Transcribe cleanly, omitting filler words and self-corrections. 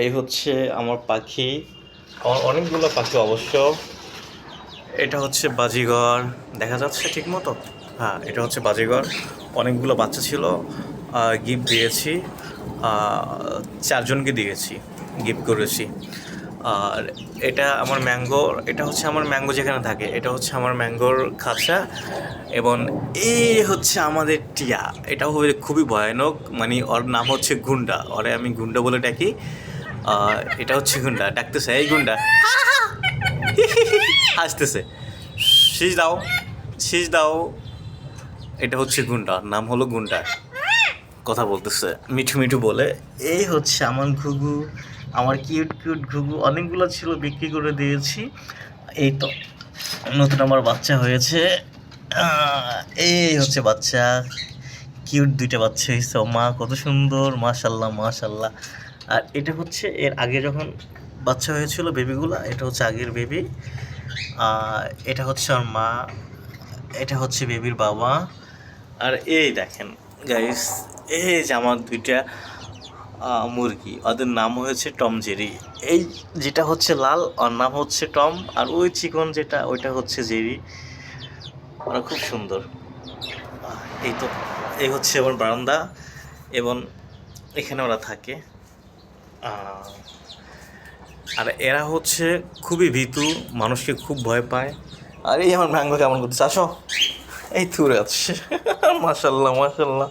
এই হচ্ছে আমার পাখি, অনেকগুলো পাখি অবশ্য। এটা হচ্ছে বাজিঘর, দেখা যাচ্ছে ঠিক মতো? হ্যাঁ, এটা হচ্ছে বাজিঘর। অনেকগুলো বাচ্চা ছিল, গিফট দিয়েছি, চারজনকে দিয়েছি, গিফট করেছি। আর এটা আমার ম্যাঙ্গো, এটা হচ্ছে আমার ম্যাঙ্গো যেখানে থাকে, এটা হচ্ছে আমার ম্যাঙ্গোর খাঁচা। এবং এই হচ্ছে আমাদের টিয়া, এটা খুবই ভয়ানক, মানে ওর নাম হচ্ছে গুন্ডা, ওরে আমি গুন্ডা বলে ডাকি। এটা হচ্ছে গুন্ডা, ডাকতেছে এই গুন্ডা, হাসতেছে, শীষ দাও, শীষ দাও। এটা হচ্ছে গুন্ডা, নাম হলো গুন্ডা, কথা বলতেছে মিঠু মিঠু বলে। এই হচ্ছে আমার ঘুঘু, আমার কিউট কিউট ঘুঘু, অনেকগুলো ছিল, বিক্রি করে দিয়েছি। এই তো নতুন আমার বাচ্চা হয়েছে। এই হচ্ছে বাচ্চা, কিউট দুইটা বাচ্চা হয়েছে, মা কত সুন্দর, মাশাল্লাহ মাশাল্লাহ। আর এটা হচ্ছে এর আগে যখন বাচ্চা হয়েছিল বেবিগুলা, এটা হচ্ছে আগের বেবি। এটা হচ্ছে আমার মা, এটা হচ্ছে বেবির বাবা। আর এই দেখেন গাইস, এই যে আমার দুইটা মুরগি, ওদের নাম হয়েছে টম জেরি। এই যেটা হচ্ছে লাল, ওর নাম হচ্ছে টম, আর ওই চিকন যেটা, ওইটা হচ্ছে জেরি। ওরা খুব সুন্দর। এই তো, এই হচ্ছে আমার বারান্দা, এবং এখানে ওরা থাকে। আহ, আর এরা হচ্ছে খুবই ভীতু, মানুষকে খুব ভয় পায়। আর এই আমার ম্যাঙ্গো কেমন করতেছে, আসো, এই থুরে আছে। মাশাল্লাহ মাশাল্লাহ।